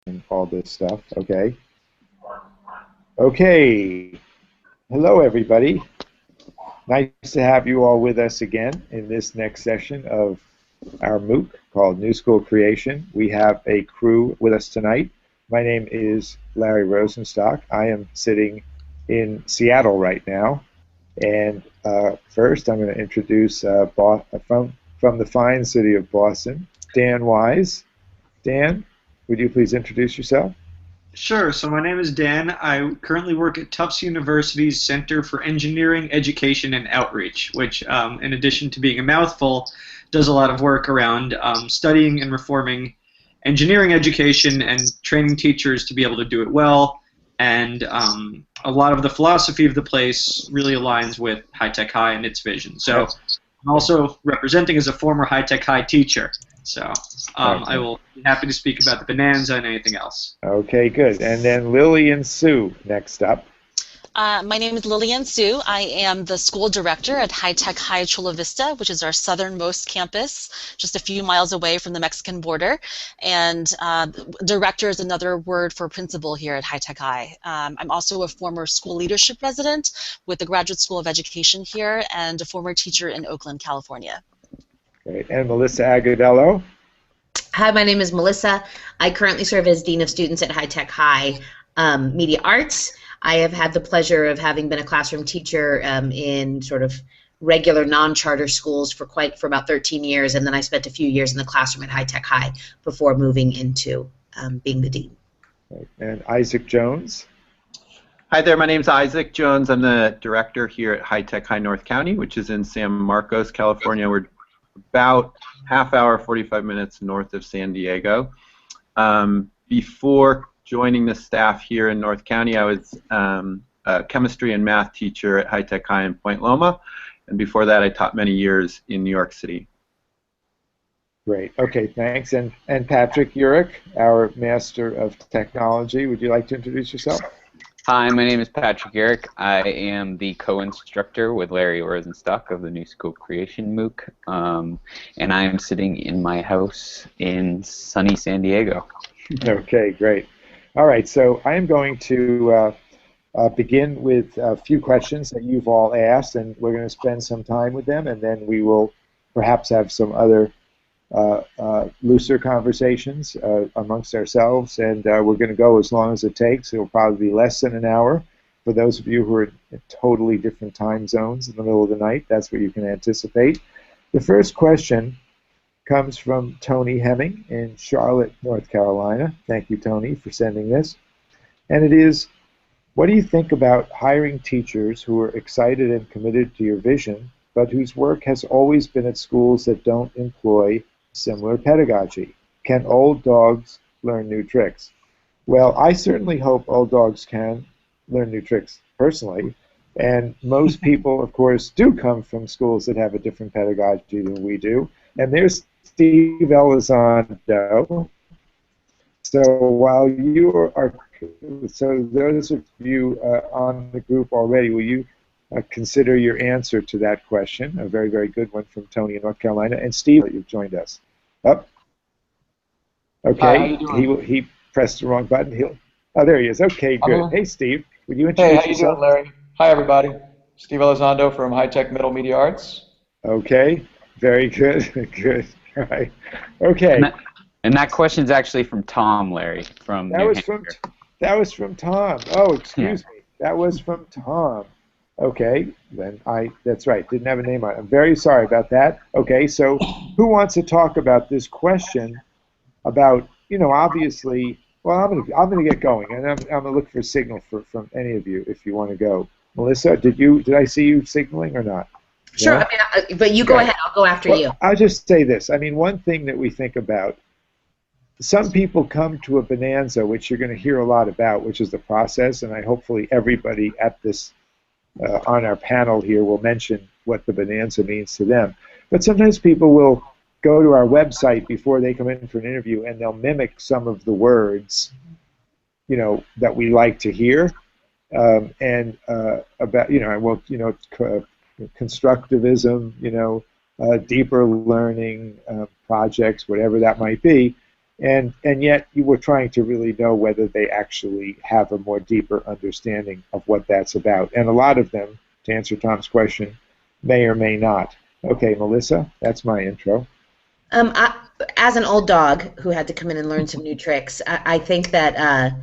and all this stuff. Okay. Okay. Hello, everybody. Nice to have you all with us again in this next session of our MOOC called New School Creation. We have a crew with us tonight. My name is Larry Rosenstock. I am sitting in Seattle right now. And first, I'm going to introduce from the fine city of Boston, Dan Wise. Dan, would you please introduce yourself? Sure. So my name is Dan. I currently work at Tufts University's Center for Engineering, Education, and Outreach, which, in addition to being a mouthful, does a lot of work around studying and reforming engineering education and training teachers to be able to do it well. And a lot of the philosophy of the place really aligns with High Tech High and its vision. So I'm also representing as a former High Tech High teacher. So I will be happy to speak about the Bonanza and anything else. Okay, good. And then Lillian Sue next up. My name is Lillian Sue. I am the school director at High Tech High Chula Vista, which is our southernmost campus, just a few miles away from the Mexican border. And director is another word for principal here at High Tech High. I'm also a former school leadership resident with the Graduate School of Education here and a former teacher in Oakland, California. Great. And Melissa Agadello. Hi, my name is Melissa. I currently serve as Dean of Students at High Tech High Media Arts. I have had the pleasure of having been a classroom teacher in sort of regular non-charter schools for about 13 years, and then I spent a few years in the classroom at High Tech High before moving into being the dean. Right. And Isaac Jones. Hi there, my name is Isaac Jones. I'm the director here at High Tech High North County, which is in San Marcos, California. We're about half hour, 45 minutes north of San Diego. Before joining the staff here in North County, I was a chemistry and math teacher at High Tech High in Point Loma, and before that I taught many years in New York City. Great. Okay, thanks. And Patrick Urich, our Master of Technology. Would you like to introduce yourself? Hi, my name is Patrick Urich. I am the co-instructor with Larry Rosenstock of the New School Creation MOOC, and I am sitting in my house in sunny San Diego. Okay, great. All right, so I am going to begin with a few questions that you've all asked, and we're going to spend some time with them, and then we will perhaps have some other looser conversations amongst ourselves, and we're going to go as long as it takes. It'll probably be less than an hour. For those of you who are in totally different time zones in the middle of the night, that's what you can anticipate. The first question comes from Tony Hemming in Charlotte, North Carolina. Thank you, Tony, for sending this. And it is, what do you think about hiring teachers who are excited and committed to your vision, but whose work has always been at schools that don't employ similar pedagogy? Can old dogs learn new tricks? Well, I certainly hope old dogs can learn new tricks personally, and most people, of course, do come from schools that have a different pedagogy than we do. And there's Steve Elizondo. So while you are, so those of you on the group already, will you consider your answer to that question? A very, very good one from Tony in North Carolina. And Steve, you've joined us. Up. Okay. He pressed the wrong button. Oh, there he is. Okay, good. Hey, Steve, would you introduce yourself? Hey, how you doing, Larry? Hi, everybody. Steve Elizondo from High Tech Middle Media Arts. Okay. Very good. Good. All right. Okay. And that question's actually from Tom, Larry, from New Hampshire. That was from Tom. Oh, excuse me. That was from Tom. Okay, then that's right. Didn't have a name on it. I'm very sorry about that. Okay, so who wants to talk about this question about, obviously, well, I'm gonna get going, and I'm gonna look for a signal from any of you if you want to go. Melissa, did I see you signaling or not? Sure, Yeah? I mean, but you go ahead. I'll go after you. I'll just say this. I mean, one thing that we think about, some people come to a bonanza, which you're going to hear a lot about, which is the process, and hopefully everybody at this on our panel here will mention what the bonanza means to them. But sometimes people will go to our website before they come in for an interview, and they'll mimic some of the words, that we like to hear, and about, constructivism, deeper learning projects, whatever that might be. and yet you were trying to really know whether they actually have a more deeper understanding of what that's about. And a lot of them, to answer Tom's question, may or may not. Okay, Melissa, that's my intro. As an old dog who had to come in and learn some new tricks, I think that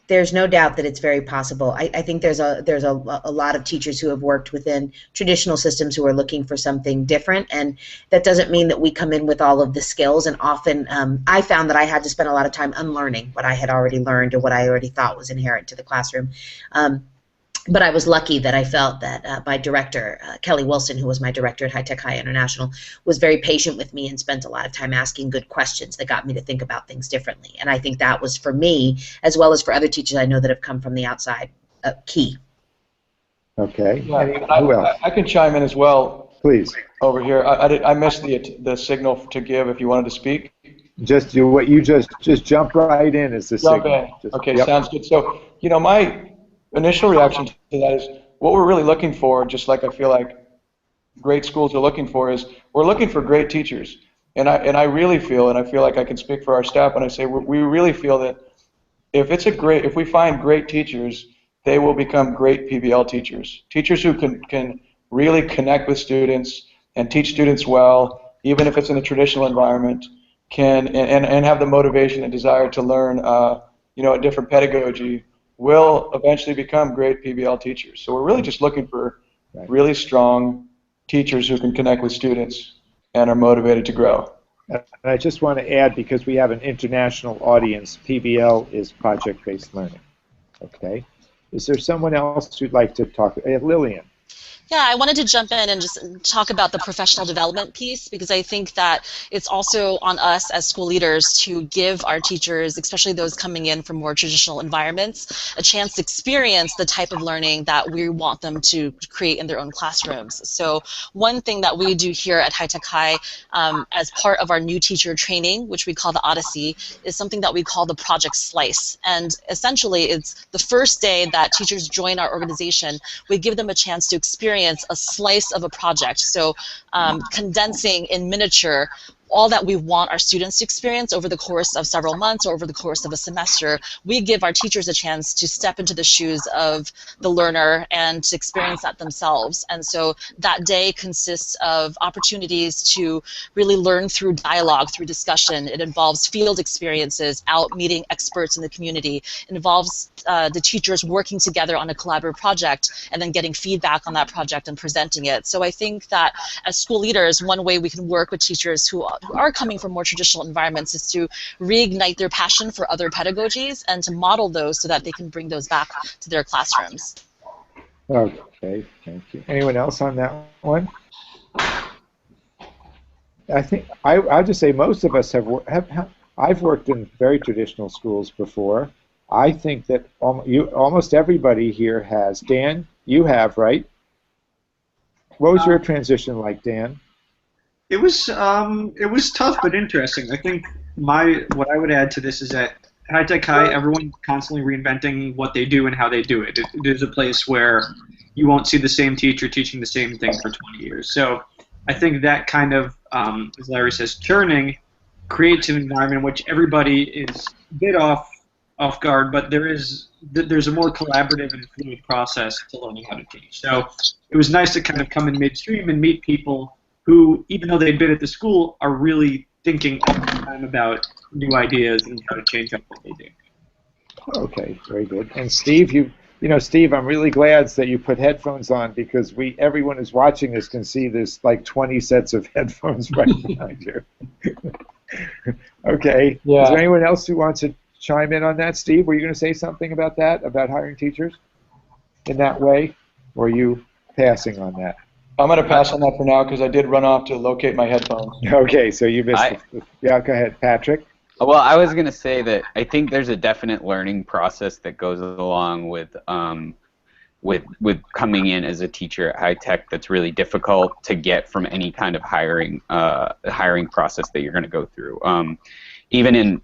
there's no doubt that it's very possible. I think there's a lot of teachers who have worked within traditional systems who are looking for something different, and that doesn't mean that we come in with all of the skills. And often I found that I had to spend a lot of time unlearning what I had already learned or what I already thought was inherent to the classroom. But I was lucky that I felt that my director, Kelly Wilson, who was my director at High Tech High International, was very patient with me and spent a lot of time asking good questions that got me to think about things differently. And I think that was, for me, as well as for other teachers I know that have come from the outside, key. Okay. Yeah, Who else? I can chime in as well. Please. Over here. I missed the signal to give if you wanted to speak. Just do what you just jump right in as the Jump signal. in. Okay, sounds good. So, my initial reaction to that is what we're really looking for, just like I feel like great schools are looking for, is we're looking for great teachers. And I really feel, and I feel like I can speak for our staff when I say we really feel that if we find great teachers, they will become great PBL teachers. Teachers who can really connect with students and teach students well, even if it's in a traditional environment, and have the motivation and desire to learn a different pedagogy, will eventually become great PBL teachers. So we're really just looking for really strong teachers who can connect with students and are motivated to grow. And I just want to add, because we have an international audience, PBL is project-based learning. Okay. Is there someone else who'd like to talk? Lillian. Yeah, I wanted to jump in and just talk about the professional development piece, because I think that it's also on us as school leaders to give our teachers, especially those coming in from more traditional environments, a chance to experience the type of learning that we want them to create in their own classrooms. So one thing that we do here at High Tech High as part of our new teacher training, which we call the Odyssey, is something that we call the Project Slice. And essentially it's the first day that teachers join our organization, we give them a chance to experience a slice of a project. So condensing in miniature all that we want our students to experience over the course of several months or over the course of a semester, we give our teachers a chance to step into the shoes of the learner and to experience that themselves. And so that day consists of opportunities to really learn through dialogue, through discussion. It involves field experiences, out meeting experts in the community. It involves the teachers working together on a collaborative project and then getting feedback on that project and presenting it. So I think that as school leaders, one way we can work with teachers who are coming from more traditional environments is to reignite their passion for other pedagogies and to model those so that they can bring those back to their classrooms. Okay, thank you. Anyone else on that one? I think I'll just say most of us have I've worked in very traditional schools before. I think that almost everybody here has. Dan, you have, right? What was your transition like, Dan? It was tough but interesting. I think what I would add to this is that High Tech High, everyone's constantly reinventing what they do and how they do it. It is a place where you won't see the same teacher teaching the same thing for 20 years. So I think that kind of, as Larry says, churning creates an environment in which everybody is a bit off guard, but there's a more collaborative and fluid process to learning how to teach. So it was nice to kind of come in midstream and meet people who, even though they'd been at the school, are really thinking all the time about new ideas and how to change up what they do. Okay, very good. And Steve, Steve, I'm really glad that you put headphones on, because everyone who's watching this can see there's like 20 sets of headphones right behind you. Okay. Yeah. Is there anyone else who wants to chime in on that? Steve, were you going to say something about that, about hiring teachers in that way, or are you passing on that? I'm going to pass on that for now because I did run off to locate my headphones. Okay, so you missed it. Yeah, go ahead, Patrick. Well, I was going to say that I think there's a definite learning process that goes along with coming in as a teacher at High Tech that's really difficult to get from any kind of hiring process that you're going to go through. Even in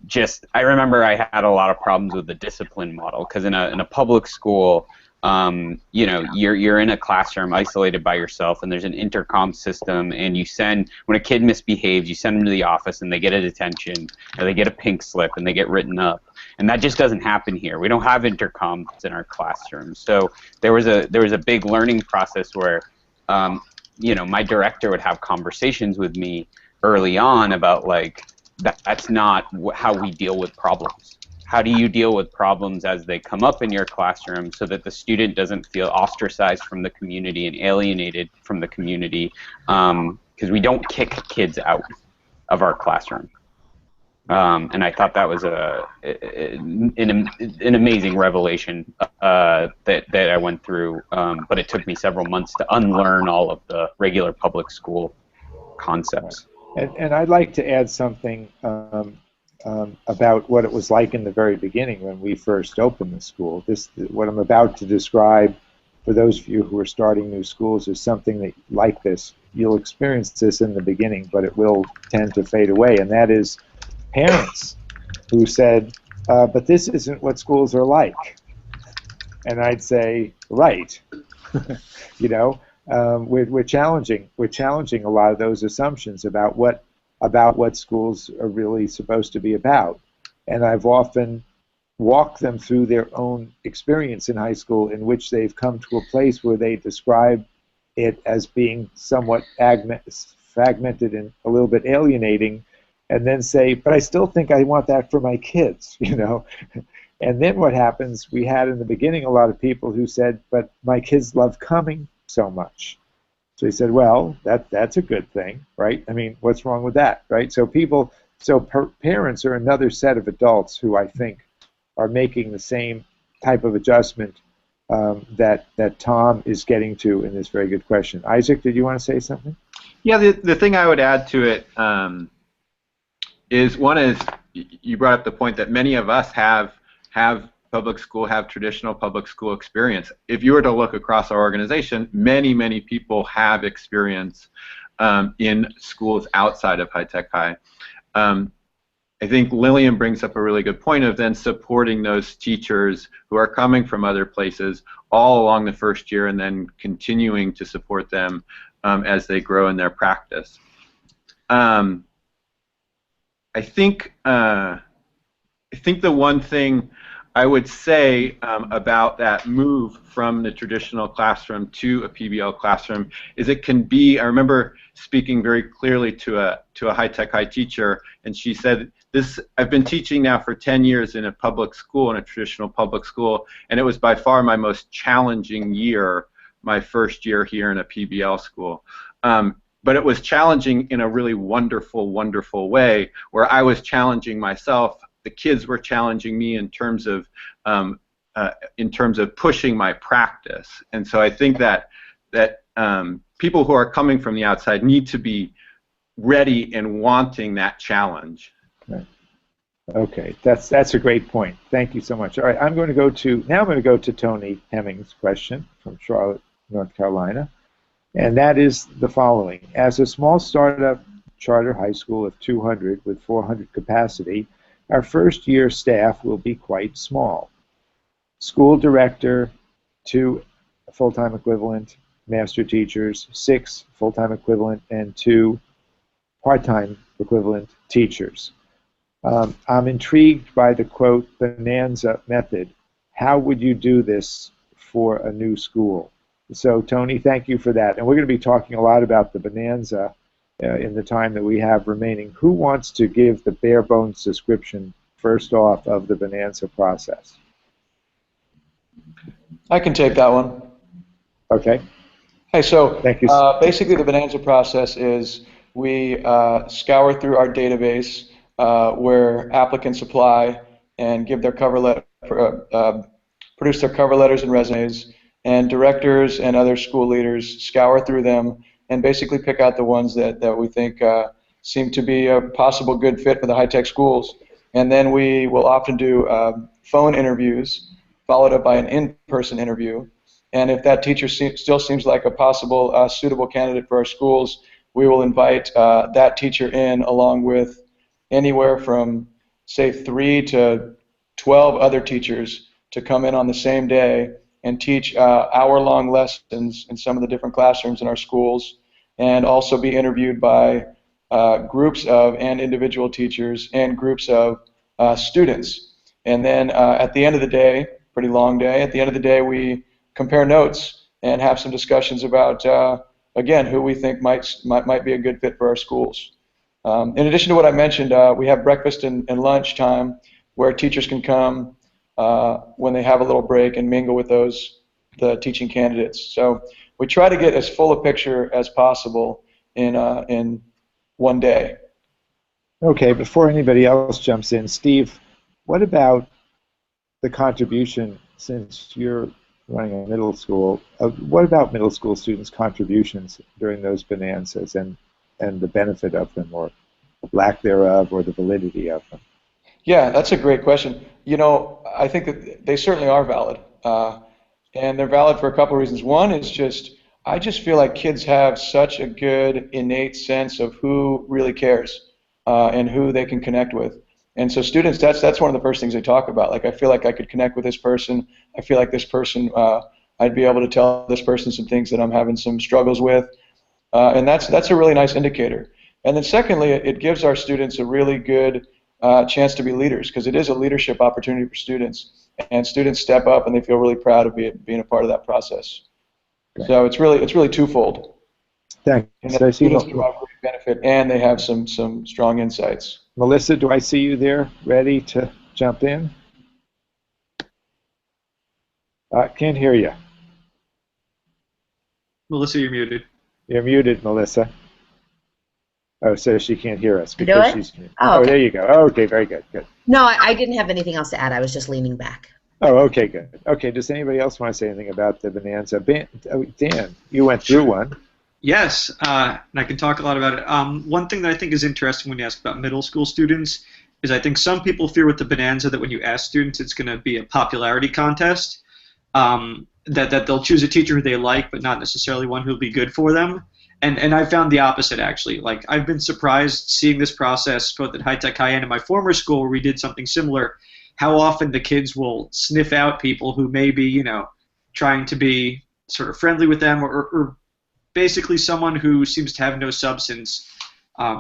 I remember I had a lot of problems with the discipline model, because in a public school, you know, you're in a classroom isolated by yourself, and there's an intercom system, and you send, when a kid misbehaves, you send them to the office, and they get a detention, or they get a pink slip, and they get written up. And that just doesn't happen here. We don't have intercoms in our classrooms. So there was a big learning process where, you know, my director would have conversations with me early on about, like, that's not how we deal with problems. How do you deal with problems as they come up in your classroom so that the student doesn't feel ostracized from the community and alienated from the community? Because we don't kick kids out of our classroom. And I thought that was an amazing revelation that I went through, but it took me several months to unlearn all of the regular public school concepts. And I'd like to add something about what it was like in the very beginning when we first opened the school. What I'm about to describe, for those of you who are starting new schools, is something that, like this, you'll experience this in the beginning, but it will tend to fade away, and that is parents who said, but this isn't what schools are like. And I'd say, right. You know, we're challenging a lot of those assumptions about what schools are really supposed to be about. And I've often walked them through their own experience in high school, in which they've come to a place where they describe it as being somewhat fragmented and a little bit alienating, and then say, but I still think I want that for my kids, you know. And then what happens, we had in the beginning a lot of people who said, but my kids love coming so much. So he said, well, that's a good thing, right? I mean, what's wrong with that, right? So parents are another set of adults who I think are making the same type of adjustment that Tom is getting to in this very good question. Isaac, did you want to say something? Yeah, the thing I would add to it is you brought up the point that many of us have traditional public school experience. If you were to look across our organization, many people have experience in schools outside of High Tech High. I think Lillian brings up a really good point of then supporting those teachers who are coming from other places all along the first year, and then continuing to support them as they grow in their practice. I think the one thing I would say about that move from the traditional classroom to a PBL classroom is it can be, I remember speaking very clearly to a High Tech High teacher, and she said, I've been teaching now for 10 years in a public school, in a traditional public school, and it was by far my most challenging year, my first year here in a PBL school. But it was challenging in a really wonderful way, where I was challenging myself. The kids were challenging me in terms of pushing my practice. And so I think that people who are coming from the outside need to be ready and wanting that challenge. Right. Okay, that's a great point. Thank you so much. All right, I'm going to go to Tony Hemming's question from Charlotte, North Carolina. And that is the following. As a small startup charter high school of 200 with 400 capacity, our first year staff will be quite small. School director, 2 full-time equivalent master teachers, 6 full-time equivalent, and 2 part-time equivalent teachers. I'm intrigued by the, quote, bonanza method. How would you do this for a new school? So, Tony, thank you for that. And we're going to be talking a lot about the bonanza in the time that we have remaining. Who wants to give the bare bones description, first off, of the bonanza process? I can take that one. Okay. Hey, so thank you. Basically the bonanza process is we scour through our database where applicants apply and give their cover letter, produce their cover letters and resumes, and directors and other school leaders scour through them and basically pick out the ones that we think seem to be a possible good fit for the high-tech schools. And then we will often do phone interviews followed up by an in-person interview. And if that teacher still seems like a possible suitable candidate for our schools, we will invite that teacher in along with anywhere from, say, 3 to 12 other teachers to come in on the same day and teach hour-long lessons in some of the different classrooms in our schools, and also be interviewed by groups of and individual teachers and groups of students. And then at the end of the day, pretty long day, at the end of the day we compare notes and have some discussions about, again, who we think might be a good fit for our schools. In addition to what I mentioned, we have breakfast and lunch time where teachers can come when they have a little break and mingle with the teaching candidates. So we try to get as full a picture as possible in one day. Okay, before anybody else jumps in, Steve, what about the contribution, since you're running a middle school, what about middle school students' contributions during those bonanzas and the benefit of them, or lack thereof, or the validity of them? Yeah, that's a great question. You know, I think that they certainly are valid. And they're valid for a couple of reasons. One is I just feel like kids have such a good innate sense of who really cares and who they can connect with. And so students, that's one of the first things they talk about. Like, I feel like I could connect with this person. I feel like this person, I'd be able to tell this person some things that I'm having some struggles with. And that's a really nice indicator. And then secondly, it gives our students a really good chance to be leaders, because it is a leadership opportunity for students. And students step up and they feel really proud of being a part of that process. Okay. So it's really twofold. Thanks. And the students derive great benefit, and they have some strong insights. Melissa, do I see you there, ready to jump in? Can't hear you. Melissa, you're muted. You're muted, Melissa. Oh, so she can't hear us Do because it? she's muted. Oh, okay. There you go. Oh, okay, very good. Good. No, I didn't have anything else to add. I was just leaning back. Oh, okay, good. Okay, does anybody else want to say anything about the bonanza? Dan, you went through one. Yes, and I can talk a lot about it. One thing that I think is interesting when you ask about middle school students is I think some people fear with the bonanza that when you ask students it's going to be a popularity contest, that they'll choose a teacher who they like but not necessarily one who'll be good for them. And I found the opposite, actually. Like, I've been surprised seeing this process both at High Tech High and in my former school where we did something similar, how often the kids will sniff out people who may be, you know, trying to be sort of friendly with them, or basically someone who seems to have no substance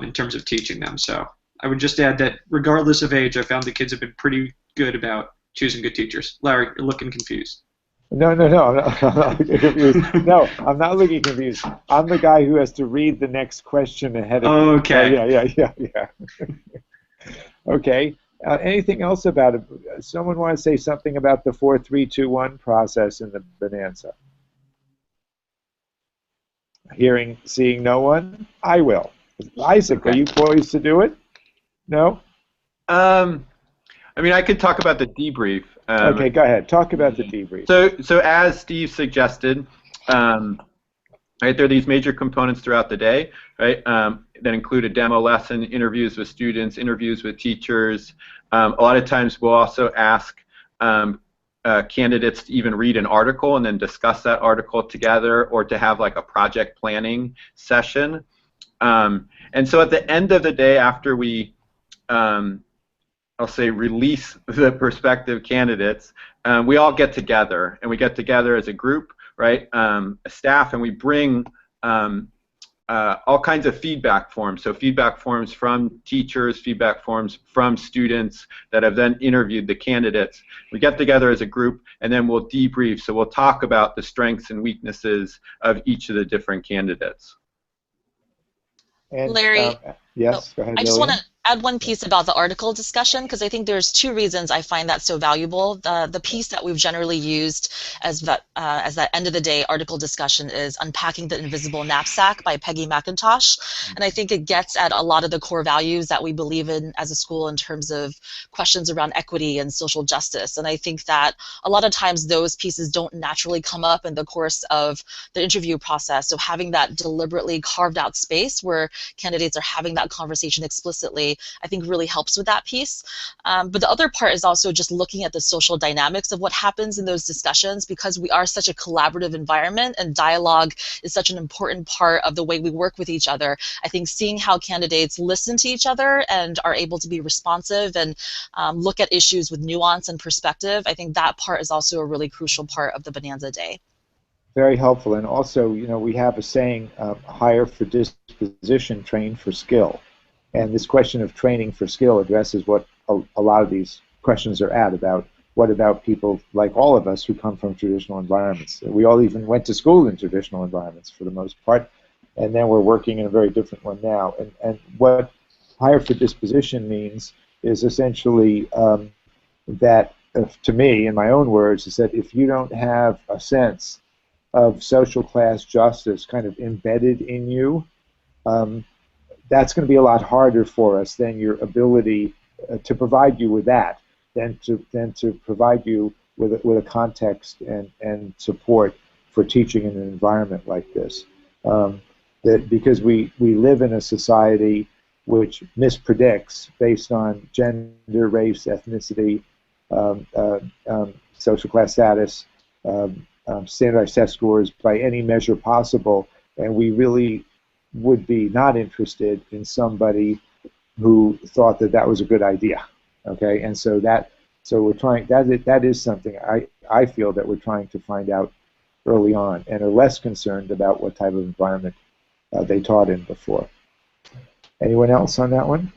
in terms of teaching them. So I would just add that regardless of age, I found the kids have been pretty good about choosing good teachers. Larry, you're looking confused. No, I'm not looking confused. No, I'm not looking confused. I'm the guy who has to read the next question ahead of me. Okay. Yeah. Okay. Anything else about it? Someone want to say something about the 4-3-2-1 process in the bonanza? Seeing no one, I will. Isaac, Okay. Are you poised to do it? No? I mean, I could talk about the debrief. Okay, go ahead. Talk about the debrief. So as Steve suggested, right, there are these major components throughout the day, right, that include a demo lesson, interviews with students, interviews with teachers. A lot of times we'll also ask candidates to even read an article and then discuss that article together, or to have like a project planning session. And so at the end of the day, after we I'll say release the prospective candidates, we all get together, and we get together as a group, right, a staff, and we bring all kinds of feedback forms. So feedback forms from teachers, feedback forms from students that have then interviewed the candidates. We get together as a group, and then we'll debrief. So we'll talk about the strengths and weaknesses of each of the different candidates. And, Larry, yes, go ahead, I just want Lillian. to add one piece about the article discussion, because I think there's two reasons I find that so valuable. The piece that we've generally used as that end of the day article discussion is Unpacking the Invisible Knapsack by Peggy McIntosh, and I think it gets at a lot of the core values that we believe in as a school in terms of questions around equity and social justice. And I think that a lot of times those pieces don't naturally come up in the course of the interview process. So having that deliberately carved out space where candidates are having that conversation explicitly Day, I think really helps with that piece. But the other part is also just looking at the social dynamics of what happens in those discussions, because we are such a collaborative environment and dialogue is such an important part of the way we work with each other. I think seeing how candidates listen to each other and are able to be responsive and look at issues with nuance and perspective, I think that part is also a really crucial part of the Bonanza Day. Very helpful. And also, you know, we have a saying, hire for disposition, train for skill. And this question of training for skill addresses what a lot of these questions are at, about what about people like all of us who come from traditional environments. We all even went to school in traditional environments for the most part, and then we're working in a very different one now. And what hire for disposition means is essentially that, to me, in my own words, is that if you don't have a sense of social class justice kind of embedded in you, that's going to be a lot harder for us than your ability to provide you with that, than to provide you with a context and support for teaching in an environment like this. Because we live in a society which mispredicts based on gender, race, ethnicity, social class status, standardized test scores by any measure possible, and we really would be not interested in somebody who thought that that was a good idea. Okay, and so we're trying, that is something I feel that we're trying to find out early on, and are less concerned about what type of environment they taught in before. Anyone else on that one?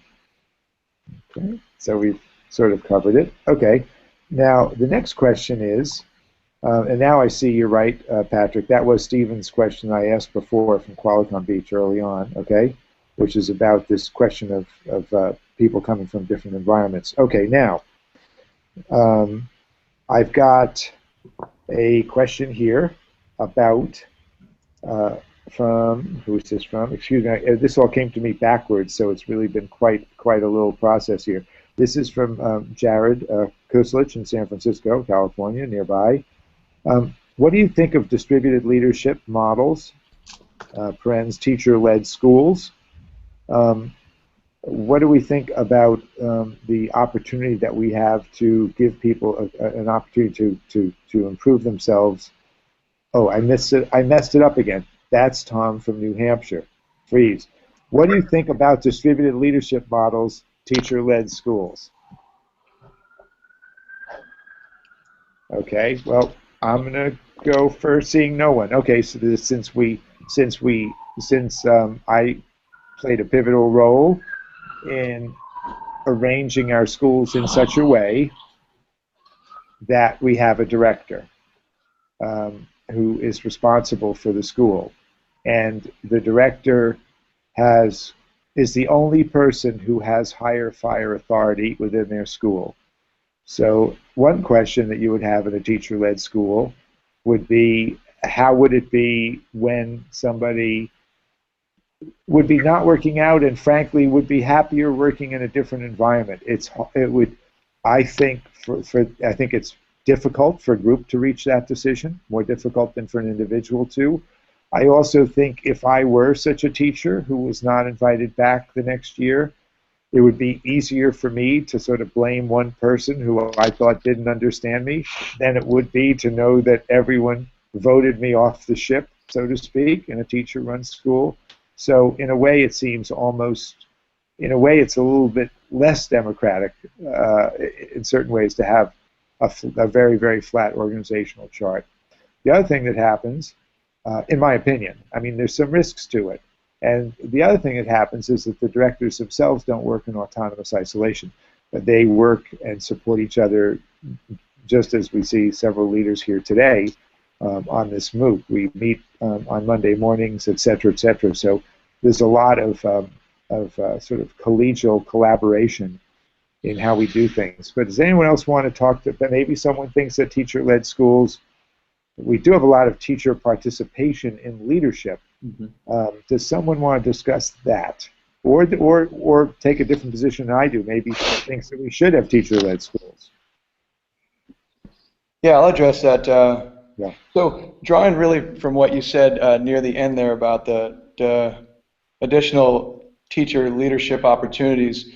Okay, so we've sort of covered it. Okay, now the next question is, and now I see you're right, Patrick, that was Stephen's question I asked before from Qualicon Beach early on, okay, which is about this question of people coming from different environments. Okay, now, I've got a question here about, from, who is this from? Excuse me, this all came to me backwards, so it's really been quite a little process here. This is from Jared Kuslich in San Francisco, California, nearby. What do you think of distributed leadership models, parens teacher-led schools? What do we think about the opportunity that we have to give people an opportunity to improve themselves? Oh, I messed it up again. That's Tom from New Hampshire. Freeze. What do you think about distributed leadership models, teacher-led schools? Okay, well, I'm gonna go first, seeing no one. Okay, so since I played a pivotal role in arranging our schools in such a way that we have a director who is responsible for the school, and the director is the only person who has higher fire authority within their school. So one question that you would have in a teacher-led school would be, how would it be when somebody would be not working out and frankly would be happier working in a different environment? I think it's difficult for a group to reach that decision, more difficult than for an individual to. I also think if I were such a teacher who was not invited back the next year, it would be easier for me to sort of blame one person who I thought didn't understand me than it would be to know that everyone voted me off the ship, so to speak, in a teacher-run school. So in a way, it seems almost, in a way, it's a little bit less democratic in certain ways to have a very, very flat organizational chart. The other thing that happens, in my opinion, I mean, there's some risks to it. And the other thing that happens is that the directors themselves don't work in autonomous isolation. But they work and support each other, just as we see several leaders here today on this MOOC. We meet on Monday mornings, et cetera, et cetera. So there's a lot of sort of collegial collaboration in how we do things. But does anyone else want to talk to, maybe someone thinks that teacher-led schools, we do have a lot of teacher participation in leadership. Mm-hmm. Does someone want to discuss that? Or take a different position than I do, maybe thinks that we should have teacher-led schools? Yeah, I'll address that. Yeah. So drawing really from what you said near the end there about the additional teacher leadership opportunities,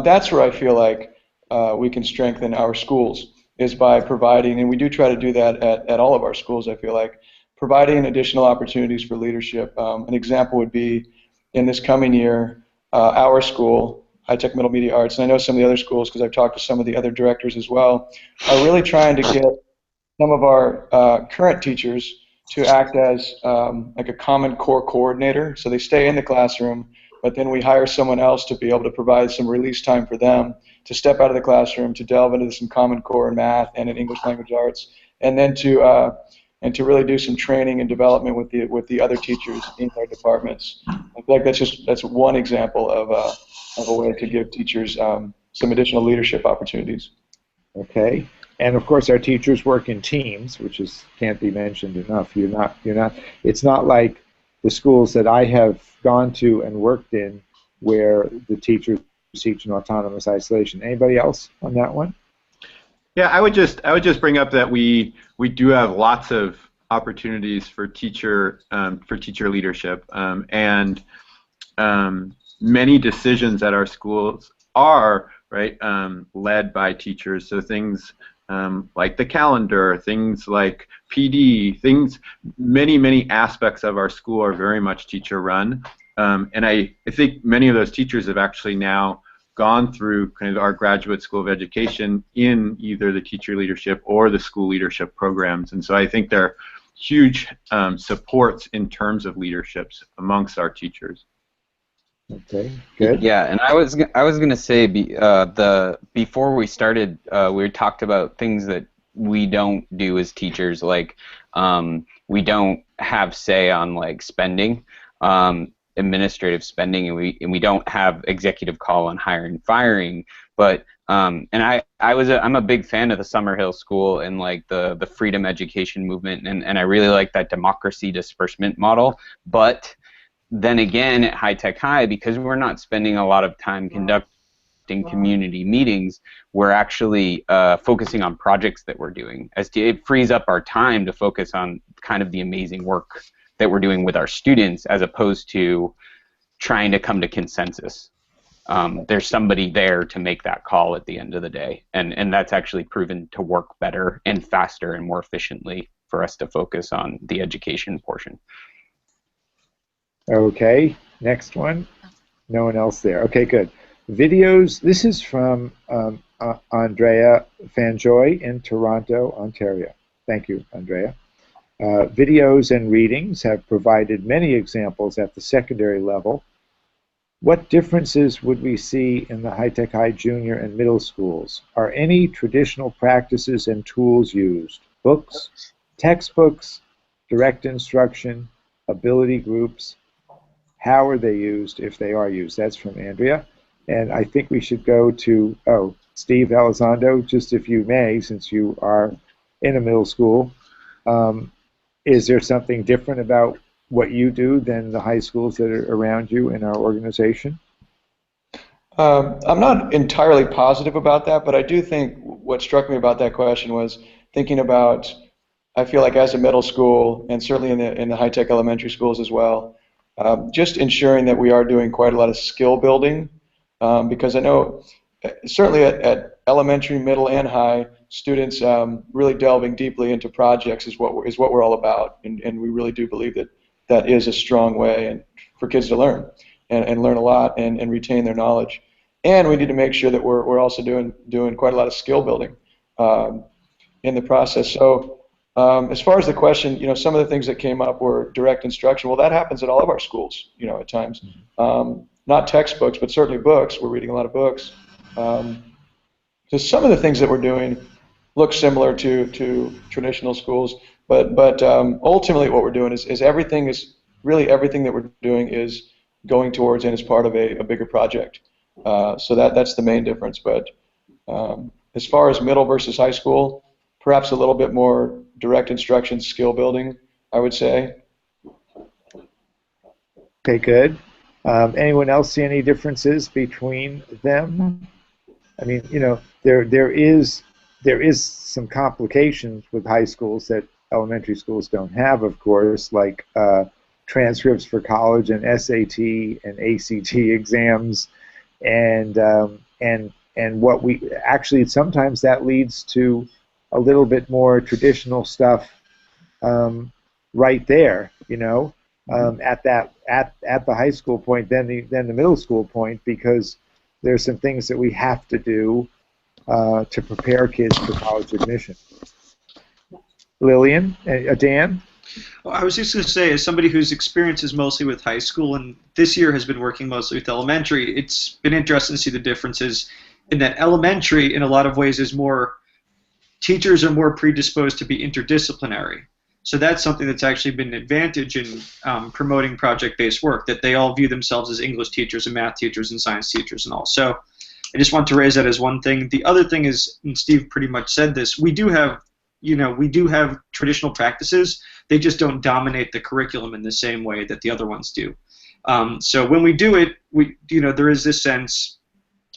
That's where I feel like we can strengthen our schools, is by providing, and we do try to do that at all of our schools, I feel like, providing additional opportunities for leadership. An example would be in this coming year, our school, High Tech Middle Media Arts, and I know some of the other schools because I've talked to some of the other directors as well, are really trying to get some of our current teachers to act as like a common core coordinator. So they stay in the classroom, but then we hire someone else to be able to provide some release time for them to step out of the classroom, to delve into some common core in math and in English language arts, and then to really do some training and development with the other teachers in their departments. I feel like that's one example of a way to give teachers some additional leadership opportunities. Okay. And of course, our teachers work in teams, which can't be mentioned enough. It's not like the schools that I have gone to and worked in where the teachers teach in autonomous isolation. Anybody else on that one? Yeah, I would just bring up that we do have lots of opportunities for teacher leadership, and many decisions at our schools are led by teachers. So things like the calendar, things like PD, many aspects of our school are very much teacher run, and I think many of those teachers have actually now gone through kind of our graduate school of education in either the teacher leadership or the school leadership programs, and so I think they're huge supports in terms of leaderships amongst our teachers. Okay, good. Yeah, and I was gonna say before we started, we talked about things that we don't do as teachers, like we don't have say on like spending, administrative spending, and we don't have executive call on hiring, firing. But and I'm a big fan of the Summerhill School and like the freedom education movement, and I really like that democracy disbursement model, but then again, at High Tech High, because we're not spending a lot of time conducting community meetings, we're actually focusing on projects that we're doing. It frees up our time to focus on kind of the amazing work that we're doing with our students, as opposed to trying to come to consensus. There's somebody there to make that call at the end of the day, and that's actually proven to work better and faster and more efficiently for us to focus on the education portion. Okay, next one. No one else there. Okay, good. Videos. This is from Andrea Fanjoy in Toronto, Ontario. Thank you, Andrea. Videos and readings have provided many examples at the secondary level. What differences would we see in the High Tech High junior and middle schools? Are any traditional practices and tools used? Books, textbooks, direct instruction, ability groups? How are they used, if they are used? That's from Andrea. And I think we should go to, Steve Elizondo, just if you may, since you are in a middle school. Is there something different about what you do than the high schools that are around you in our organization? I'm not entirely positive about that, but I do think what struck me about that question was thinking about, I feel like as a middle school, and certainly in the high-tech elementary schools as well, just ensuring that we are doing quite a lot of skill building, because I know certainly at elementary, middle, and high, students really delving deeply into projects is what we're all about, and we really do believe that is a strong way for kids to learn and learn a lot and retain their knowledge. And we need to make sure that we're also doing quite a lot of skill building in the process. So as far as the question, some of the things that came up were direct instruction. Well, that happens at all of our schools, at times. Not textbooks, but certainly books. We're reading a lot of books. So some of the things that we're doing look similar to traditional schools, but ultimately what we're doing is everything that we're doing is going towards and is part of a bigger project. So that's the main difference. But as far as middle versus high school, perhaps a little bit more direct instruction, skill building, I would say. Okay, good. Anyone else see any differences between them? I mean, there is some complications with high schools that elementary schools don't have, of course, like transcripts for college and SAT and ACT exams, and and what we actually sometimes that leads to a little bit more traditional stuff right there, at the high school point, then the middle school point, because there's some things that we have to do to prepare kids for college admission. Lillian, Dan? Well, I was just going to say, as somebody whose experience is mostly with high school and this year has been working mostly with elementary, it's been interesting to see the differences in that elementary, in a lot of ways, is more, teachers are more predisposed to be interdisciplinary. So that's something that's actually been an advantage in promoting project-based work, that they all view themselves as English teachers and math teachers and science teachers and all. So I just want to raise that as one thing. The other thing is, and Steve pretty much said this, we do have traditional practices. They just don't dominate the curriculum in the same way that the other ones do. So when we do it, there is this sense,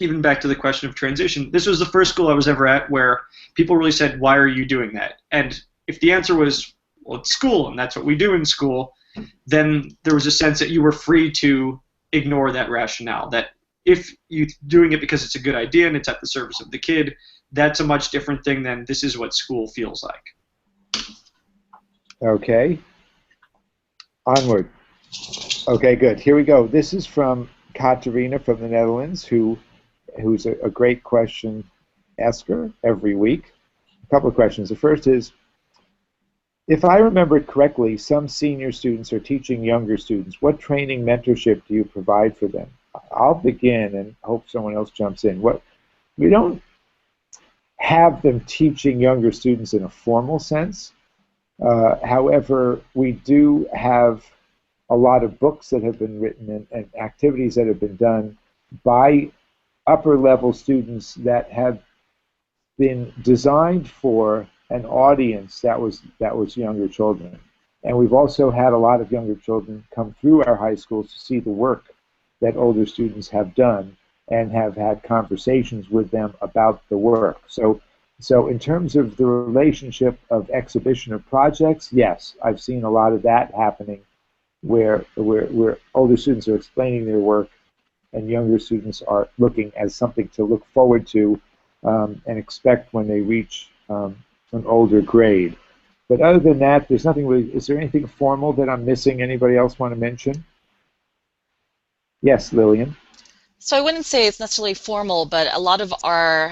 even back to the question of transition, this was the first school I was ever at where people really said, why are you doing that? And if the answer was, well, it's school and that's what we do in school, then there was a sense that you were free to ignore that rationale, that if you're doing it because it's a good idea and it's at the service of the kid, that's a much different thing than this is what school feels like. Okay. Onward. Okay, good. Here we go. This is from Katerina from the Netherlands, who's a great question asker every week. A couple of questions. The first is, if I remember correctly, some senior students are teaching younger students. What training mentorship do you provide for them? I'll begin and hope someone else jumps in. We don't have them teaching younger students in a formal sense. However, we do have a lot of books that have been written and activities that have been done by upper-level students that have been designed for an audience that was younger children. And we've also had a lot of younger children come through our high schools to see the work that older students have done and have had conversations with them about the work. So in terms of the relationship of exhibition of projects, yes, I've seen a lot of that happening where older students are explaining their work and younger students are looking as something to look forward to and expect when they reach an older grade. But other than that, there's nothing really. Is there anything formal that I'm missing? Anybody else want to mention? Yes, Lillian. So I wouldn't say it's necessarily formal, but a lot of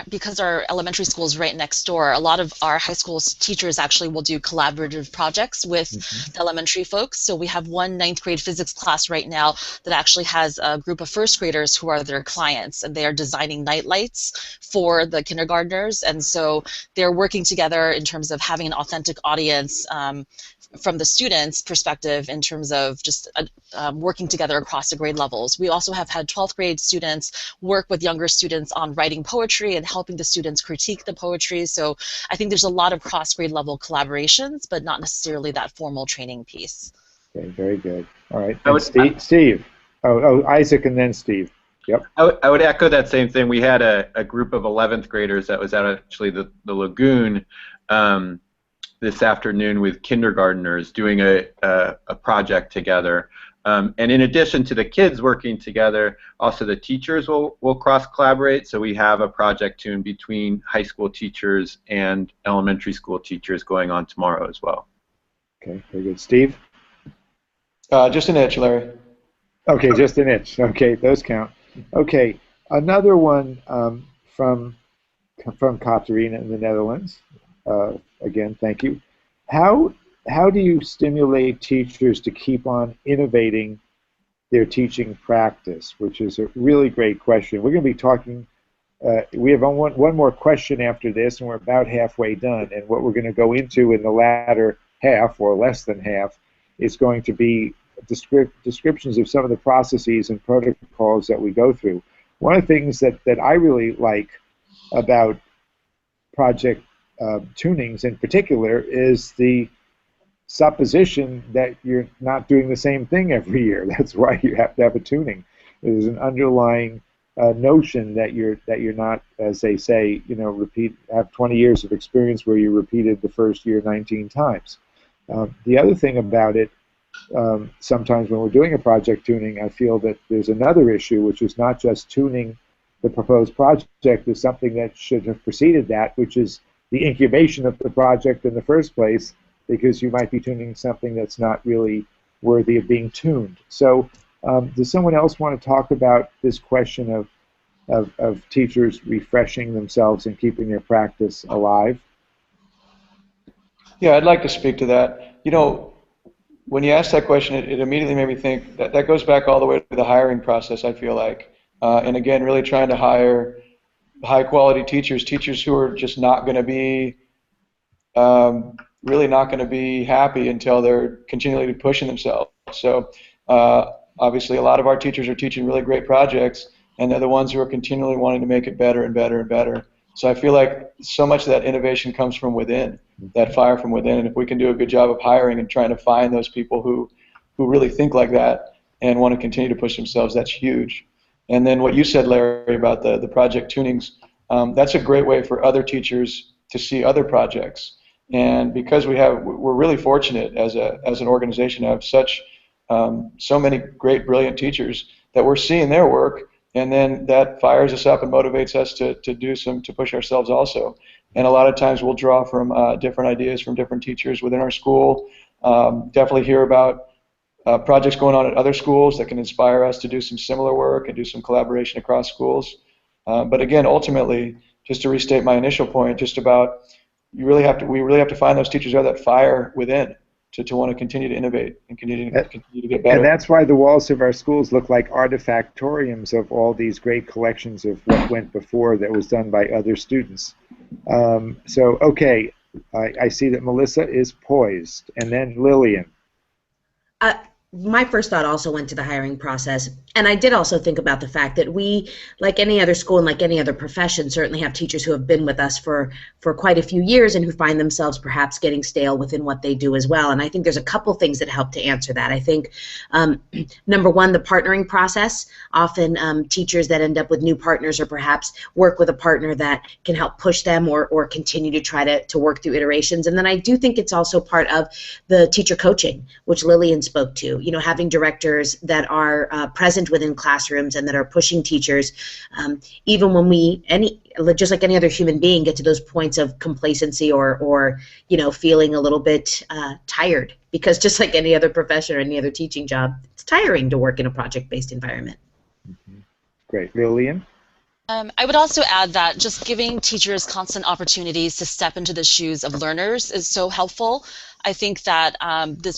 because our elementary school is right next door, a lot of our high school teachers actually will do collaborative projects with the elementary folks. So we have one 9th grade physics class right now that actually has a group of first graders who are their clients, and they are designing night lights for the kindergartners. And so they're working together in terms of having an authentic audience from the students' perspective in terms of just working together across the grade levels. We also have had 12th grade students work with younger students on writing poetry and helping the students critique the poetry. So I think there's a lot of cross-grade level collaborations, but not necessarily that formal training piece. Okay, very good. All right. And Steve. Oh, Isaac and then Steve. Yep. I would echo that same thing. We had a group of 11th graders that was at actually the Lagoon this afternoon with kindergartners doing a project together. And in addition to the kids working together, also the teachers will cross-collaborate. So we have a project tune between high school teachers and elementary school teachers going on tomorrow as well. Okay, very good. Steve? Just an itch, Larry. Okay, just an itch. Okay, those count. Okay, another one from Katerina in the Netherlands. Again, thank you. How do you stimulate teachers to keep on innovating their teaching practice, which is a really great question. We're going to be talking, we have one more question after this, and we're about halfway done. And what we're going to go into in the latter half, or less than half, is going to be descriptions of some of the processes and protocols that we go through. One of the things that I really like about project tunings in particular is the supposition that you're not doing the same thing every year. That's why you have to have a tuning. There's an underlying notion that you're not, as they say, have 20 years of experience where you repeated the first year 19 times. The other thing about it, sometimes when we're doing a project tuning, I feel that there's another issue, which is not just tuning the proposed project is something that should have preceded that, which is the incubation of the project in the first place, because you might be tuning something that's not really worthy of being tuned. So does someone else want to talk about this question of teachers refreshing themselves and keeping their practice alive? Yeah, I'd like to speak to that. You know, when you asked that question, it immediately made me think that that goes back all the way to the hiring process, I feel like. And again, really trying to hire high-quality teachers who are just not going to be, really not going to be happy until they're continually pushing themselves. So obviously a lot of our teachers are teaching really great projects, and they're the ones who are continually wanting to make it better and better and better. So I feel like so much of that innovation comes from within, that fire from within, and if we can do a good job of hiring and trying to find those people who really think like that and want to continue to push themselves, that's huge. And then what you said, Larry, about the project tunings, that's a great way for other teachers to see other projects. And because we're really fortunate as an organization to have so many great, brilliant teachers that we're seeing their work, and then that fires us up and motivates us to push ourselves also. And a lot of times we'll draw from different ideas from different teachers within our school. Definitely hear about projects going on at other schools that can inspire us to do some similar work and do some collaboration across schools. But again, ultimately, just to restate my initial point, just about we really have to find those teachers who have that fire within to want to continue to innovate and continue to get better. And that's why the walls of our schools look like artifactoriums of all these great collections of what went before that was done by other students. So, okay, I see that Melissa is poised, and then Lillian. My first thought also went to the hiring process, and I did also think about the fact that we, like any other school and like any other profession, certainly have teachers who have been with us for quite a few years and who find themselves perhaps getting stale within what they do as well. And I think there's a couple things that help to answer that. I think, number one, the partnering process. Often teachers that end up with new partners or perhaps work with a partner that can help push them or continue to try to work through iterations. And then I do think it's also part of the teacher coaching, which Lillian spoke to. You know, having directors that are present within classrooms and that are pushing teachers, even when just like any other human being, get to those points of complacency or feeling a little bit tired, because just like any other profession or any other teaching job, it's tiring to work in a project-based environment. Mm-hmm. Great. Lillian? I would also add that just giving teachers constant opportunities to step into the shoes of learners is so helpful. I think that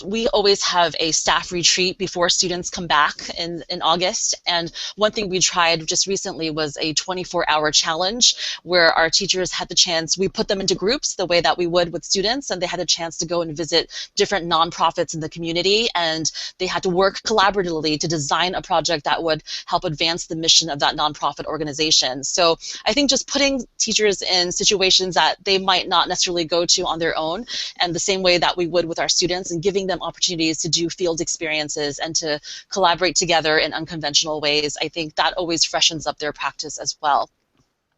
we always have a staff retreat before students come back in August, and one thing we tried just recently was a 24-hour challenge where our teachers had the chance, we put them into groups the way that we would with students, and they had a chance to go and visit different nonprofits in the community, and they had to work collaboratively to design a project that would help advance the mission of that nonprofit organization. So I think just putting teachers in situations that they might not necessarily go to on their own, and the same way that we would with our students, and giving them opportunities to do field experiences and to collaborate together in unconventional ways, I think that always freshens up their practice as well.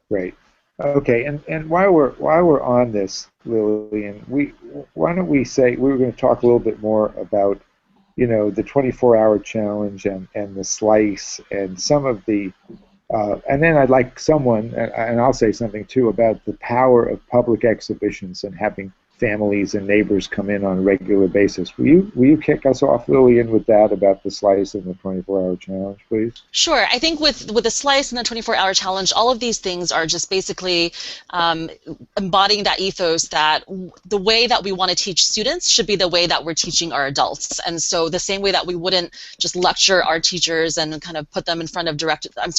Great. Okay, and while we're on this, Lillian, why don't we say we were going to talk a little bit more about the 24-hour challenge and the slice and some of the and then I'd like someone, and I'll say something too, about the power of public exhibitions and having families and neighbors come in on a regular basis. Will you kick us off, Lillian, with that about the slice and the 24-hour challenge, please? Sure. I think with the slice and the 24-hour challenge, all of these things are just basically embodying that ethos that the way that we want to teach students should be the way that we're teaching our adults. And so the same way that we wouldn't just lecture our teachers and kind of put them in front of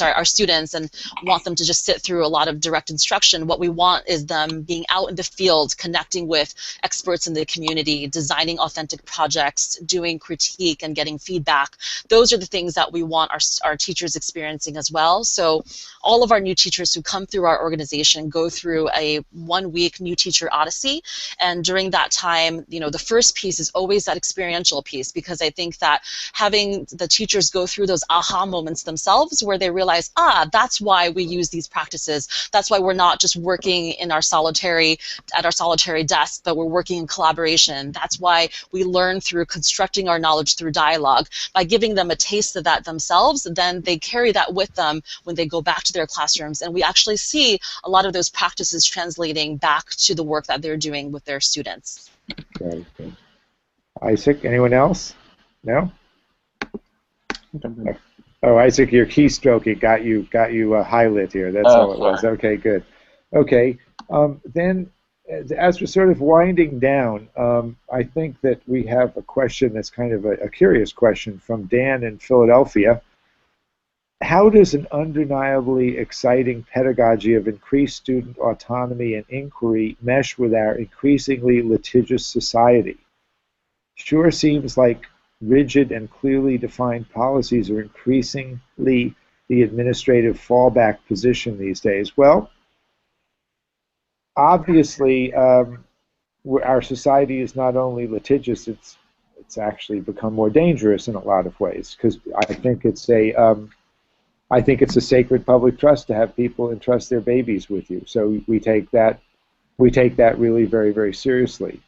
our students and want them to just sit through a lot of direct instruction, what we want is them being out in the field, connecting with experts in the community, designing authentic projects, doing critique and getting feedback. Those are the things that we want our teachers experiencing as well. So all of our new teachers who come through our organization go through a 1-week new teacher odyssey, and during that time, the first piece is always that experiential piece, because I think that having the teachers go through those aha moments themselves where they realize, that's why we use these practices, that's why we're not just working at our solitary desks us, but we're working in collaboration. That's why we learn through constructing our knowledge through dialogue. By giving them a taste of that themselves, then they carry that with them when they go back to their classrooms. And we actually see a lot of those practices translating back to the work that they're doing with their students. Right. Isaac, anyone else? No? Oh, Isaac, your keystroke got you highlit here. That's all it was. Okay, good. Okay, then as we're sort of winding down, I think that we have a question that's kind of a curious question from Dan in Philadelphia. How does an undeniably exciting pedagogy of increased student autonomy and inquiry mesh with our increasingly litigious society? Sure seems like rigid and clearly defined policies are increasingly the administrative fallback position these days. Well, obviously, our society is not only litigious; it's actually become more dangerous in a lot of ways. Because I think it's a sacred public trust to have people entrust their babies with you. So we take that really very, very seriously.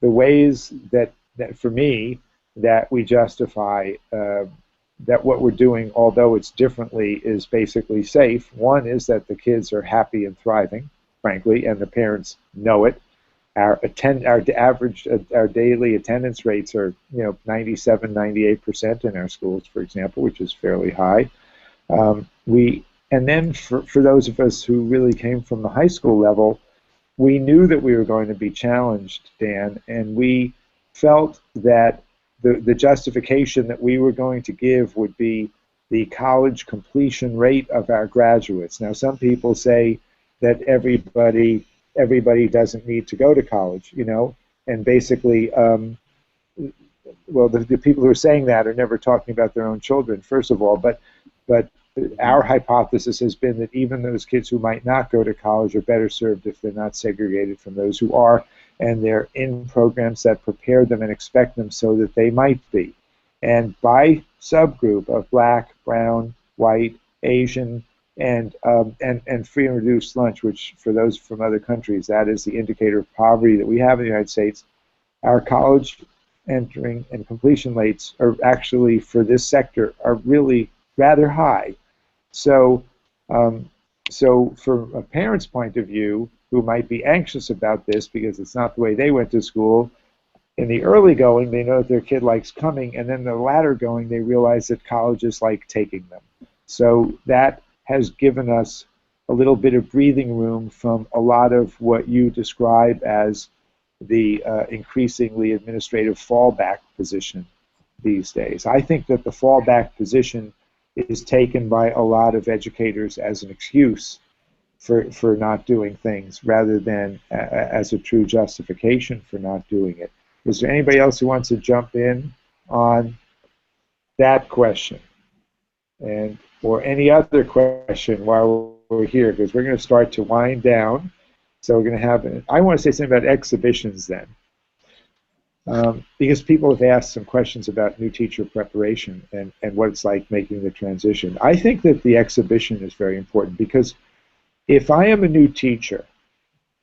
The ways that for me, that we justify that what we're doing, although it's differently, is basically safe. One is that the kids are happy and thriving, frankly, and the parents know it. Our daily attendance rates are 97, 98% in our schools, for example, which is fairly high. And then for those of us who really came from the high school level, we knew that we were going to be challenged, Dan, and we felt that the justification that we were going to give would be the college completion rate of our graduates. Now, some people say that everybody doesn't need to go to college, and basically, well, the people who are saying that are never talking about their own children, first of all, but our hypothesis has been that even those kids who might not go to college are better served if they're not segregated from those who are, and they're in programs that prepare them and expect them so that they might be. And by subgroup of black, brown, white, Asian, and free and reduced lunch, which for those from other countries, that is the indicator of poverty that we have in the United States, our college entering and completion rates are actually, for this sector, are really rather high. So, so from a parent's point of view, who might be anxious about this because it's not the way they went to school, in the early going, they know that their kid likes coming, and then the latter going, they realize that colleges like taking them. So that has given us a little bit of breathing room from a lot of what you describe as the increasingly administrative fallback position these days. I think that the fallback position is taken by a lot of educators as an excuse for not doing things rather than as a true justification for not doing it. Is there anybody else who wants to jump in on that question or any other question while we're here? Because we're going to start to wind down. So we're going to have, I want to say something about exhibitions then. Because people have asked some questions about new teacher preparation and what it's like making the transition. I think that the exhibition is very important because if I am a new teacher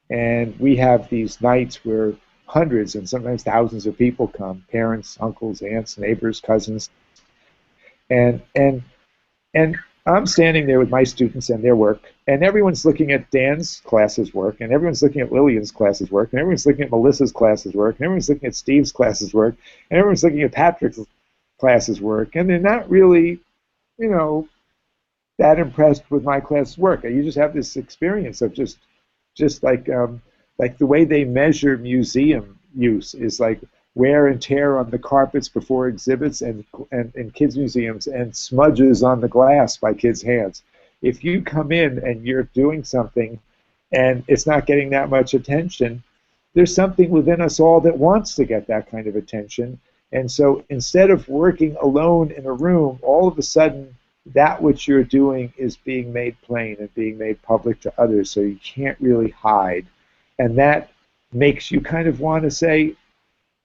and we have these nights where hundreds and sometimes thousands of people come, parents, uncles, aunts, neighbors, cousins, and I'm standing there with my students and their work, and everyone's looking at Dan's classes work, and everyone's looking at Lillian's classes work, and everyone's looking at Melissa's classes work, and everyone's looking at Steve's classes work, and everyone's looking at Patrick's classes work, and they're not really, that impressed with my class work. You just have this experience of just like the way they measure museum use is like wear and tear on the carpets before exhibits and in kids' museums and smudges on the glass by kids' hands. If you come in and you're doing something and it's not getting that much attention, there's something within us all that wants to get that kind of attention. And so instead of working alone in a room, all of a sudden that which you're doing is being made plain and being made public to others, so you can't really hide. And that makes you kind of want to say,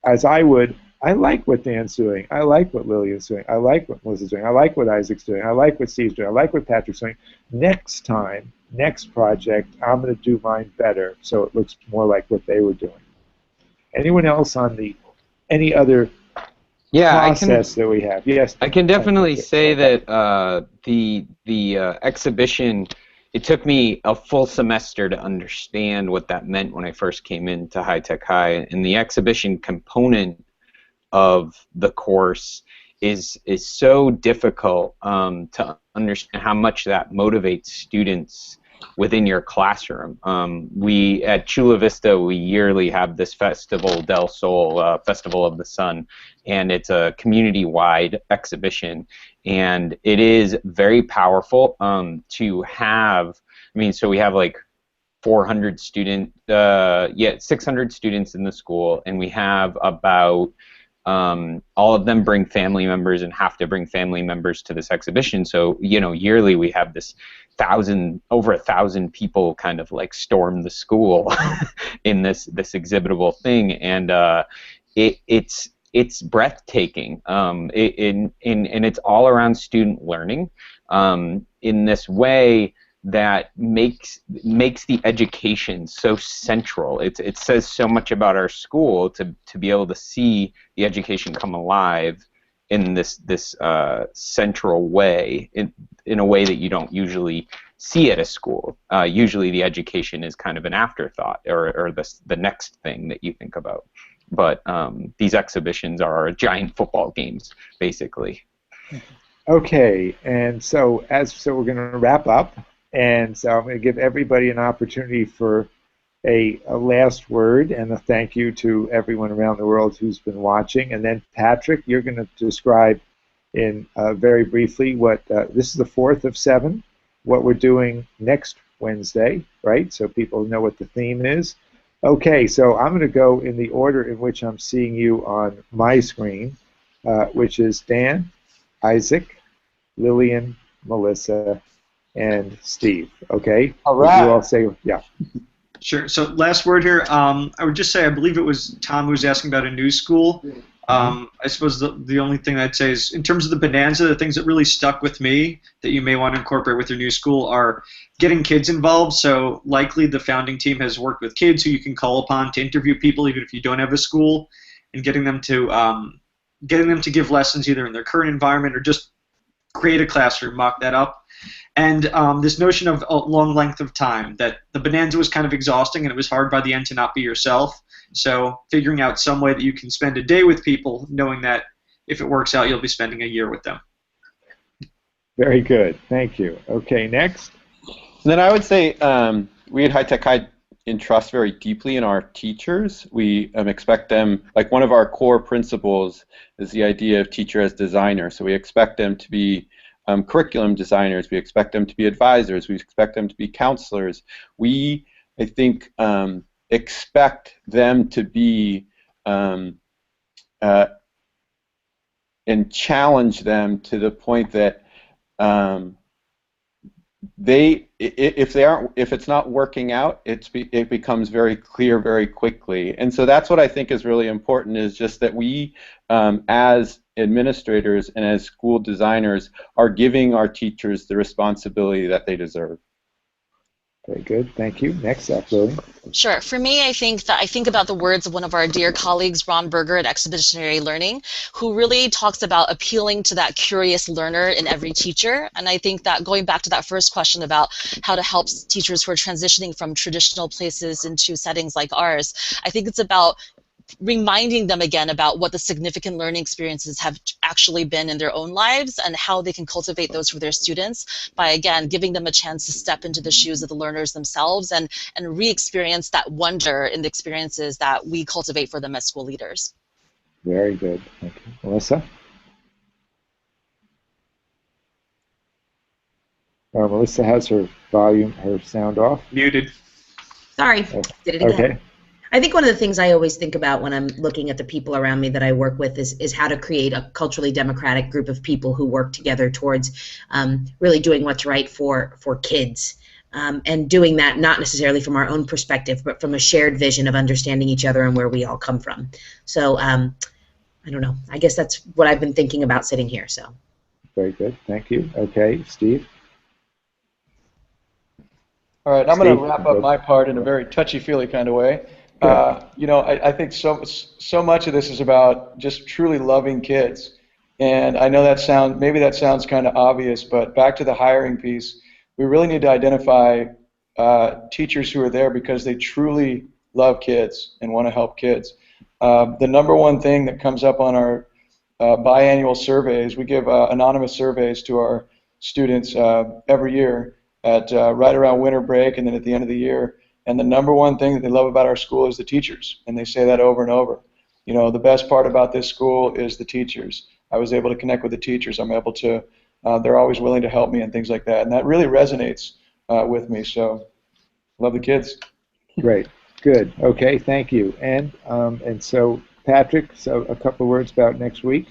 as I would, I like what Dan's doing. I like what Lillian's doing. I like what Melissa's doing. I like what Isaac's doing. I like what Steve's doing. I like what Patrick's doing. Next time, next project, I'm going to do mine better so it looks more like what they were doing. Anyone else on any other Yeah, process that we have? Yes. I can definitely say that the exhibition, it took me a full semester to understand what that meant when I first came into High Tech High, and the exhibition component of the course is so difficult to understand how much that motivates students within your classroom. We at Chula Vista, we yearly have this Festival del Sol, Festival of the Sun, and it's a community-wide exhibition, and it is very powerful to have. I mean, so we have like 400 600 students in the school, and we have about all of them bring family members and have to bring family members to this exhibition. So, you know, yearly we have this over 1,000 people kind of like storm the school in this exhibitable thing, and it's breathtaking. And it's all around student learning in this way that makes the education so central. It says so much about our school to be able to see the education come alive in this central way, in a way that you don't usually see at a school. Usually the education is kind of an afterthought, or the next thing that you think about. But these exhibitions are giant football games, basically. Okay, and so we're going to wrap up. And so I'm going to give everybody an opportunity for a last word and a thank you to everyone around the world who's been watching. And then, Patrick, you're going to describe in very briefly what this is the fourth of 7, what we're doing next Wednesday, right? So people know what the theme is. Okay, so I'm going to go in the order in which I'm seeing you on my screen, which is Dan, Isaac, Lillian, Melissa, and Steve. Okay. All right. You all say, yeah. Sure. So last word here. I would just say I believe it was Tom who was asking about a new school. I suppose the only thing I'd say is in terms of the bonanza, the things that really stuck with me that you may want to incorporate with your new school are getting kids involved. So likely the founding team has worked with kids who you can call upon to interview people even if you don't have a school, and getting them to give lessons either in their current environment or just create a classroom, mock that up. And this notion of a long length of time, that the bonanza was kind of exhausting and it was hard by the end to not be yourself. So figuring out some way that you can spend a day with people, knowing that if it works out, you'll be spending a year with them. Very good. Thank you. Okay, next. And then I would say we at High Tech High entrust very deeply in our teachers. We expect them, like one of our core principles is the idea of teacher as designer. So we expect them to be curriculum designers. We expect them to be advisors. We expect them to be counselors. We, I think, expect them to be and challenge them to the point that if it's not working out, it becomes very clear very quickly. And so that's what I think is really important, is just that we as administrators and as school designers are giving our teachers the responsibility that they deserve. Very good. Thank you. Next up, Lily. Sure. For me, I think about the words of one of our dear colleagues, Ron Berger at Expeditionary Learning, who really talks about appealing to that curious learner in every teacher. And I think that going back to that first question about how to help teachers who are transitioning from traditional places into settings like ours, I think it's about reminding them again about what the significant learning experiences have actually been in their own lives and how they can cultivate those for their students by, again, giving them a chance to step into the shoes of the learners themselves and re-experience that wonder in the experiences that we cultivate for them as school leaders. Very good. Thank you. Melissa? Melissa has her sound off. Muted. Sorry, did it again. Okay. I think one of the things I always think about when I'm looking at the people around me that I work with is how to create a culturally democratic group of people who work together towards really doing what's right for kids. And doing that not necessarily from our own perspective, but from a shared vision of understanding each other and where we all come from. So I don't know. I guess that's what I've been thinking about sitting here. So. Very good. Thank you. Okay, Steve? All right, I'm going to wrap up my part in a very touchy-feely kind of way. You know, I think so much of this is about just truly loving kids. And I know maybe that sounds kind of obvious, but back to the hiring piece, we really need to identify teachers who are there because they truly love kids and want to help kids. The number one thing that comes up on our biannual surveys, we give anonymous surveys to our students every year at right around winter break and then at the end of the year. And the number one thing that they love about our school is the teachers, and they say that over and over. You know, the best part about this school is the teachers. I was able to connect with the teachers. I'm able to, they're always willing to help me and things like that. And that really resonates with me. So, love the kids. Great. Good. Okay. Thank you. And so, Patrick, so a couple of words about next week.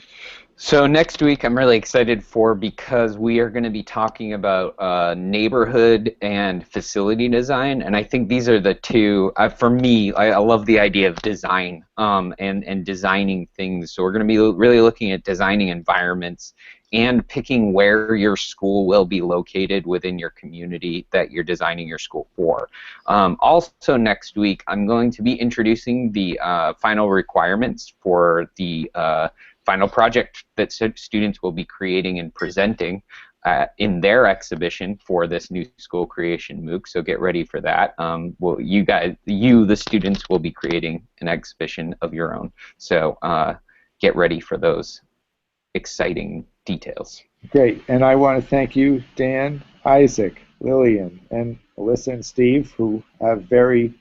So next week I'm really excited for because we are going to be talking about neighborhood and facility design, and I think these are the two, for me, I love the idea of design and designing things. So we're going to be really looking at designing environments and picking where your school will be located within your community that you're designing your school for. Also next week I'm going to be introducing the final requirements for the final project that students will be creating and presenting in their exhibition for this new school creation MOOC. So get ready for that. Well, the students, will be creating an exhibition of your own. So get ready for those exciting details. Great, and I want to thank you, Dan, Isaac, Lillian, and Melissa and Steve, who have very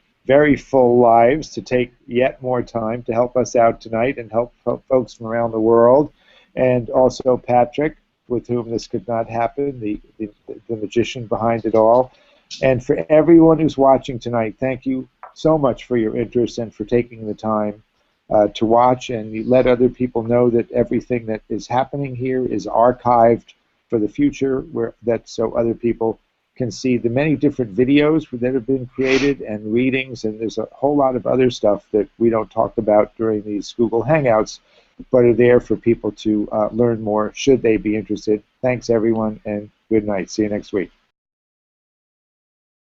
full lives, to take yet more time to help us out tonight and help folks from around the world. And also Patrick, with whom this could not happen, the magician behind it all. And for everyone who's watching tonight, thank you so much for your interest and for taking the time to watch, and you let other people know that everything that is happening here is archived for the future, so other people can see the many different videos that have been created and readings, and there's a whole lot of other stuff that we don't talk about during these Google Hangouts, but are there for people to learn more should they be interested. Thanks, everyone, and good night. See you next week.